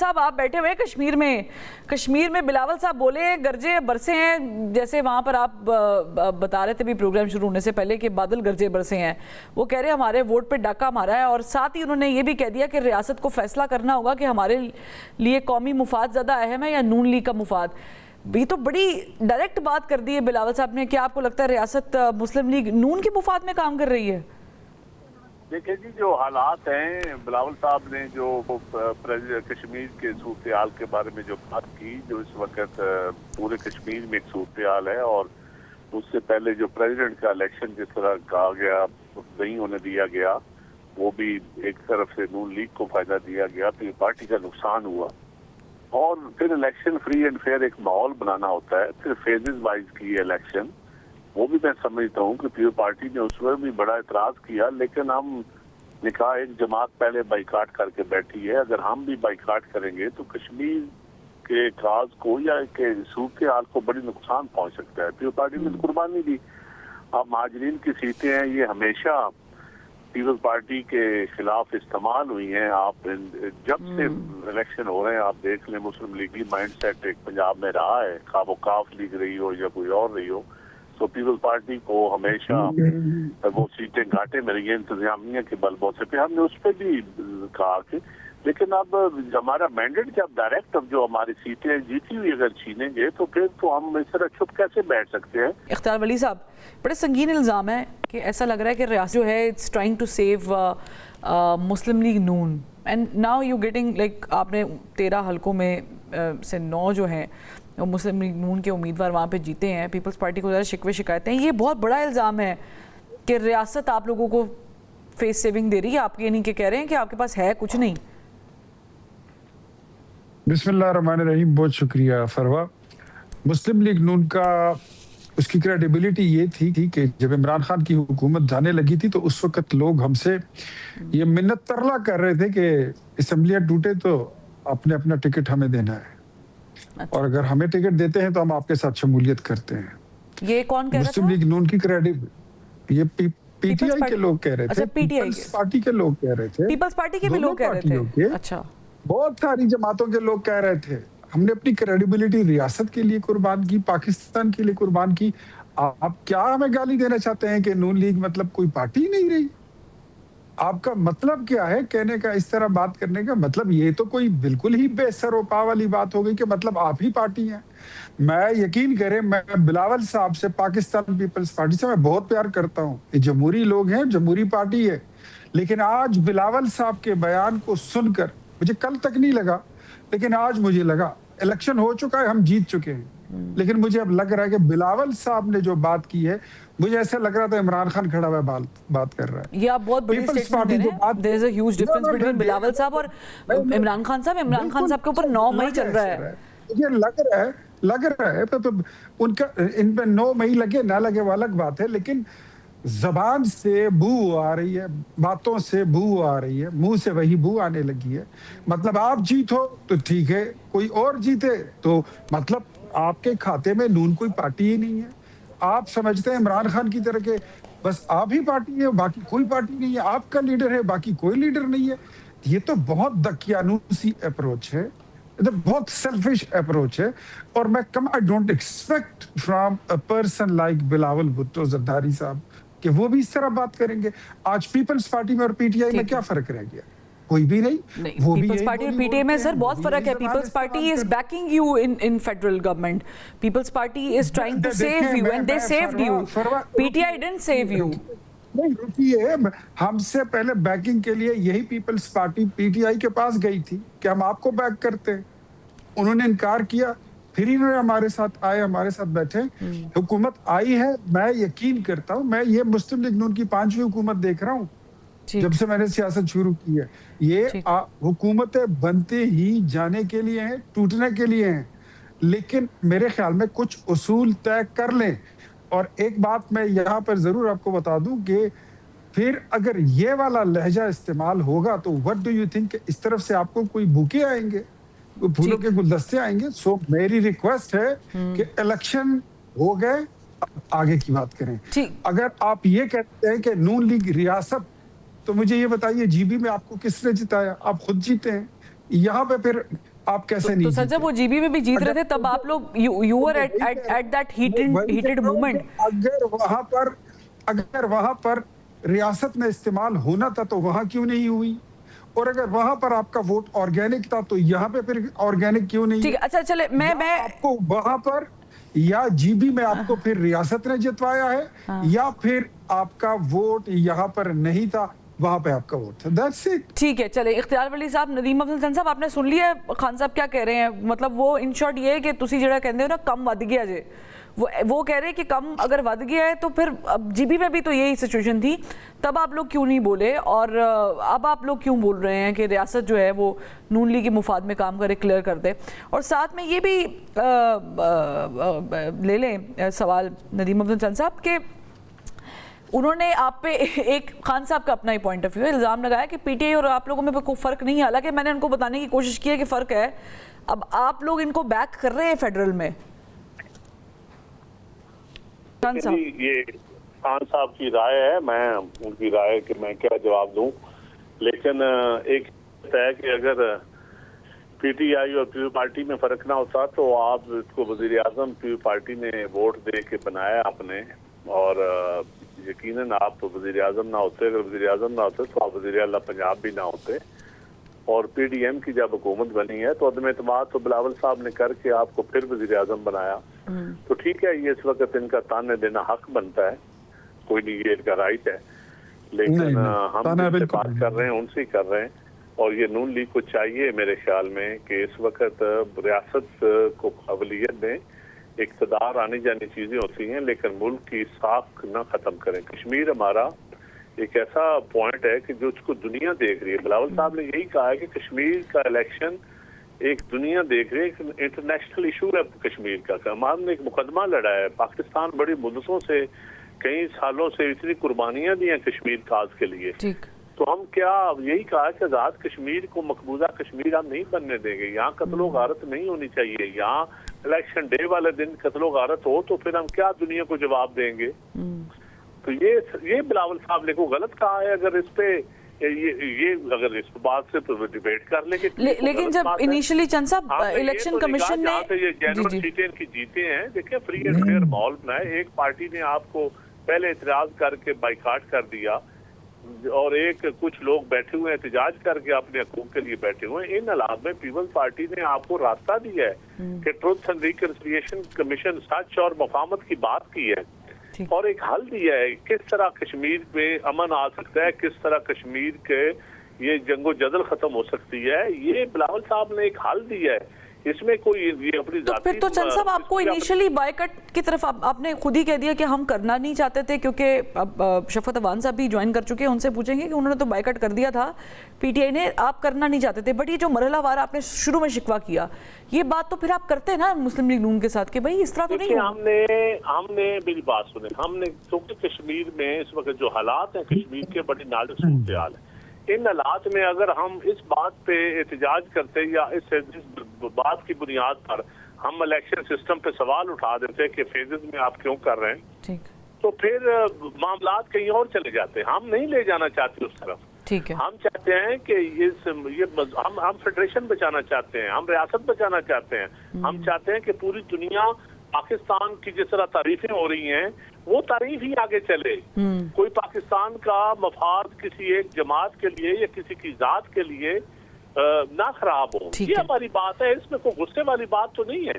साहब, आप बैठे हुए कश्मीर में बिलावल साहब बोले गरजे बरसे हैं, जैसे वहाँ पर आप बता रहे थे भी प्रोग्राम शुरू होने से पहले कि बादल गरजे बरसे हैं। वो कह रहे हैं हमारे वोट पे डाका मारा है, और साथ ही उन्होंने ये भी कह दिया कि रियासत को फैसला करना होगा कि हमारे लिए कौमी मुफाद ज़्यादा अहम है या नून लीग का मुफाद। ये तो बड़ी डायरेक्ट बात कर दी है बिलावल साहब ने। क्या आपको लगता है रियासत मुस्लिम लीग नून के मुफाद में काम कर रही है? देखिए जी, जो हालात हैं, बिलावल साहब ने जो कश्मीर के सूरत हाल के बारे में जो बात की, जो इस वक्त पूरे कश्मीर में एक सूरत हाल है, और उससे पहले जो प्रेसिडेंट का इलेक्शन जिस तरह कहा गया नहीं होने दिया गया, वो भी एक तरफ से नून लीग को फायदा दिया गया, तो ये पार्टी का नुकसान हुआ। और फिर इलेक्शन फ्री एंड फेयर एक माहौल बनाना होता है, फिर फेजेस वाइज की इलेक्शन, वो भी मैं समझता हूँ कि पीपल पार्टी ने उस पर भी बड़ा एतराज किया, लेकिन हम ने कहा एक जमात पहले बाइकाट करके बैठी है, अगर हम भी बाइकाट करेंगे तो कश्मीर के काज को या के सूरत हाल को बड़ी नुकसान पहुंच सकता है। पीपल पार्टी ने कुर्बानी दी। अब महाजरीन की सीटें हैं, ये हमेशा पीपल्स पार्टी के खिलाफ इस्तेमाल हुई हैं। आप जब से इलेक्शन हो रहे हैं आप देख लें, मुस्लिम लीगी माइंडसेट एक पंजाब में रहा है, खा वो काफ लीग रही हो या कोई और रही हो, तो पीपल्स पार्टी को हमेशा वो सीटें घाटे में रही है इंतजामिया के बलबूते पे। हमने उस पर भी कहा कि लेकिन अब हमारा मैंडेट जब डायरेक्ट अब जो हमारी सीटें जीती हुई अगर छीनेंगे तो फिर तो हम इस तरह चुप कैसे बैठ सकते हैं। इख्तियार वली साहब, बड़े संगीन इल्ज़ाम है कि ऐसा लग रहा है कि रियासत जो है it's trying to save Muslim League Noon, and now you getting like आपने 13 हलकों में से 9 जो हैं मुस्लिम लीग नून के उम्मीदवार वहाँ पे जीते हैं। पीपल्स पार्टी को ज़्यादा शिकवे शिकायतें, ये बहुत बड़ा इल्ज़ाम है कि रियासत आप लोगों को फेस सेविंग दे रही है। आप ये नहीं कि कह रहे हैं कि आपके पास है कुछ नहीं। बिस्मिल्लाहिर्रहमानिर्रहीम, बहुत शुक्रिया फरवा। मुस्लिम लीग नून का उसकी क्रेडिबिलिटी ये थी कि जब इमरान खान की हुकूमत जाने लगी थी तो उस वक्त लोग हमसे ये मिन्नत तरला कर रहे थे कि असम्बलियाँ टूटे तो अपने अपना टिकट हमें देना है, और अगर हमें टिकट देते हैं तो हम आपके साथ शमूलियत करते हैं। ये कौन कह रहा था? मुस्लिम लीग नून की क्रेडिबिलिटी ये पीटीआई के लोग कह रहे थे, पीपल्स पार्टी के लोग कह रहे थे, पीपल्स पार्टी के भी लोग कह रहे थे। अच्छा, बहुत सारी जमातों के लोग कह रहे थे। हमने अपनी क्रेडिबिलिटी रियासत के लिए कुर्बान की, पाकिस्तान के लिए कुर्बान की। आप क्या हमें गाली देना चाहते हैं कि नून लीग मतलब कोई पार्टी नहीं रही? आपका मतलब क्या है कहने का, इस तरह बात करने का मतलब? ये तो कोई बिल्कुल ही बेसरोपा वाली बात हो गई कि मतलब आप ही पार्टी हैं। मैं यकीन करें, मैं बिलावल साहब से, पाकिस्तान पीपल्स पार्टी से मैं बहुत प्यार करता हूँ। ये जमहूरी लोग हैं, जमहूरी पार्टी है, लेकिन आज बिलावल साहब के बयान को सुनकर मुझे कल तक नहीं लगा, लेकिन आज मुझे लगा, इलेक्शन हो चुका है, हम जीत चुके हैं, लेकिन मुझे अब लग रहा है कि बिलावल साहब ने जो बात की है, मुझे ऐसा लग रहा था इमरान खान खड़ा हुआ बात कर रहा है। ये आप बहुत बड़ी स्टेटमेंट दे रहे हैं। There is a huge difference between Bilawal साहब और इमरान खान साहब। इमरान खान साहब के ऊपर 9 मई चल रहा है। मुझे लग रहा है तो उनका इन पे 9 मई लगे ना लगे वो अलग बात है, लेकिन जबान से बू आ रही है, बातों से बू आ रही है, मुंह से वही बू आने लगी है। मतलब आप जीतो तो ठीक है, कोई और जीते तो मतलब आपके खाते में नून कोई पार्टी ही नहीं है। आप समझते हैं इमरान खान की तरह के बस आप ही पार्टी है, बाकी कोई पार्टी नहीं है, आपका लीडर है, बाकी कोई लीडर नहीं है। ये तो बहुत दकियानूसी अप्रोच है, तो बहुत सेल्फिश अप्रोच है। और मैं I don't expect from a person like Bilawal Bhutto Zardari साहब कि वो भी इस तरह बात करेंगे। आज पीपल्स पार्टी में और पीटीआई में क्या फर्क रह गया? कोई भी नहीं। वो पीपल्स पार्टी और पीटीआई में सर बहुत फर्क है। People's party is backing you in federal government. People's party is trying to save you and they saved you. PTI didn't save you. नहीं, रुकिए, हमसे पहले बैकिंग के लिए यही पीपल्स पार्टी पीटीआई के पास गई थी कि हम आपको बैक करते हैं। उन्होंने इनकार किया, फिर इन्होंने हमारे साथ आए, हमारे साथ बैठे, हुकूमत आई है। मैं यकीन करता हूँ, मैं ये मुस्लिम लीग नून की 5वीं हुकूमत देख रहा हूँ जब से मैंने सियासत शुरू की है। ये हुकूमतें बनते ही जाने के लिए हैं, टूटने के लिए हैं, लेकिन मेरे ख्याल में कुछ उसूल तय कर लें। और एक बात मैं यहाँ पर जरूर आपको बता दूं कि फिर अगर ये वाला लहजा इस्तेमाल होगा तो व्हाट डू यू थिंक, इस तरफ से आपको कोई बुके आएंगे, फूलों के गुलदस्ते आएंगे। सो मेरी रिक्वेस्ट है कि इलेक्शन हो गए, आगे की बात करें। अगर आप ये कहते हैं कि नून लीग रियासत, तो मुझे ये बताइए जीबी में आपको किसने जिताया? आप खुद जीते हैं। यहाँ पे फिर आप कैसे तो नहीं सर जब वो जीबी में भी जीत रहे थे तब आप लोग you were at that heated moment. अगर वहां पर रियासत में इस्तेमाल होना था तो वहां क्यों नहीं हुई, और अगर वहां पर आपका वोट ऑर्गेनिक था तो यहाँ पे फिर ऑर्गेनिक क्यों नहीं? ठीक है, अच्छा चले मैं आपको वहां पर या जीबी में आपको फिर रियासत ने जितवाया है, या फिर आपका वोट यहाँ पर नहीं था, वहां पे आपका वोट था। That's it. ठीक है, चले इख्तियार वली साहब, नदीम अफजल चंद साहब, आपने सुन लिया है खान साहब क्या कह रहे हैं? मतलब वो इन शॉर्ट ये है कि तुसी जेड़ा कहंदे हो ना कम वध गया जे, वो कह रहे हैं कि कम अगर वध गया है तो फिर अब जीबी में भी तो यही सिचुएशन थी, तब आप लोग क्यों नहीं बोले, और अब आप लोग क्यों बोल रहे हैं कि रियासत जो है वो नून लीग के मुफाद में काम करे, क्लियर कर दे? और साथ में ये भी ले लें सवाल नदीम अफजल चंद साहब के उन्होंने आप पे एक खान साहब का अपना ही पॉइंट ऑफ व्यू है, इल्ज़ाम लगाया कि पीटीआई और आप लोगों में कोई फ़र्क नहीं है, हालांकि मैंने उनको बताने की कोशिश की है कि फ़र्क है। अब आप लोग इनको बैक कर रहे हैं फेडरल में। खान साहब, ये खान साहब की राय है, मैं उनकी राय कि मैं क्या जवाब दूं, लेकिन एक है कि अगर पीटीआई और पीपल्स पार्टी में फर्क ना होता तो आप इसको वजीर आजम पीपल्स पार्टी ने वोट दे के बनाया आपने, और यकीनन आप वजीर आजम ना होते, अगर वजीर आजम ना होते तो आप वजीर आला पंजाब भी ना होते, और पीडीएम की जब हुकूमत बनी है तो अदम एतमाद तो बिलावल साहब ने करके आपको फिर वजीर आजम बनाया। तो ठीक है, ये इस वक्त इनका ताने देना हक बनता है, कोई नहीं, ये इनका राइट है, लेकिन हम जिनसे बात कर रहे हैं उनसे कर रहे हैं, और ये नून लीग को चाहिए मेरे ख्याल में कि इस वक्त रियासत को काबिलियत दें, इक़्तिदार आने जाने चीजें होती हैं लेकिन मुल्क की साख न खत्म करें। कश्मीर हमारा एक ऐसा पॉइंट है कि जो उसको दुनिया देख रही है। बिलावल साहब ने यही कहा है कि कश्मीर का इलेक्शन एक दुनिया देख रही है, इंटरनेशनल इशू है कश्मीर का। हमारे ने एक मुकदमा लड़ा है, पाकिस्तान बड़ी मुद्दतों से कई सालों से इतनी कुर्बानियां दी हैं कश्मीर काज के लिए, तो हम क्या यही कहा कि आजाद कश्मीर को मकबूजा कश्मीर हम नहीं बनने देंगे, यहाँ कत्लो गारत नहीं होनी चाहिए, यहाँ इलेक्शन डे वाले दिन कत्लो गारत हो तो फिर हम क्या दुनिया को जवाब देंगे। तो ये बिलावल साहब ने को गलत कहा है। अगर इस पे ये अगर इस बात से तो डिबेट कर लेंगे, लेकिन जब इनिशियली चंद साहब इलेक्शन कमीशन ने ये जेन्युइन सीटें इनकी जीते हैं, देखिए फ्री एंड फेयर माहौल बनाए, एक पार्टी ने आपको पहले इतराज करके बाइकाट कर दिया और एक कुछ लोग बैठे हुए हैं एहतजाज करके अपने हकूक के लिए बैठे हुए हैं। इन हालात में पीपल्स पार्टी ने आपको रास्ता दिया है कि ट्रुथ एंड रिकंसिलिएशन कमीशन सच और मफाहमत की बात की है और एक हल दिया है किस तरह कश्मीर में अमन आ सकता है, किस तरह कश्मीर के ये जंगो जदल खत्म हो सकती है। ये बिलावल साहब ने एक हल दिया है, इसमें कोई ये अपनी तो फिर तो चंद साहब आपको इनिशियली बायकट की तरफ आपने खुद ही कह दिया कि हम करना नहीं चाहते थे, क्योंकि अब शफकत अवान साहब भी ज्वाइन कर चुके हैं, उनसे पूछेंगे कि उन्होंने तो बायकट कर दिया था पीटीआई ने, आप करना नहीं चाहते थे, बट ये जो मरहलावार आपने शुरू में शिकवा किया, ये बात तो फिर आप करते हैं ना मुस्लिम लीग नून के साथ कि भाई इस तरह तो नहीं। हमने मेरी बात सुने, हमने क्योंकि कश्मीर में इस वक्त जो हालात हैं कश्मीर के बड़ी नाजुक सूरत हाल है, इन हालात में अगर हम इस बात पे एहतजाज करते या इस बात की बुनियाद पर हम इलेक्शन सिस्टम पे सवाल उठा देते कि फेजेस में आप क्यों कर रहे हैं, तो फिर मामलात कहीं और चले जाते हैं। हम नहीं ले जाना चाहते उस तरफ, ठीक है। हम चाहते हैं कि हम फेडरेशन बचाना चाहते हैं, हम रियासत बचाना चाहते हैं, हम चाहते हैं कि पूरी दुनिया पाकिस्तान की जिस तरह तारीफें हो रही हैं वो तारीफ ही आगे चले, कोई पाकिस्तान का मफाद किसी एक जमात के लिए या किसी की जात के लिए ना खराब हो। ये हमारी बात है, इसमें कोई गुस्से वाली बात तो नहीं है।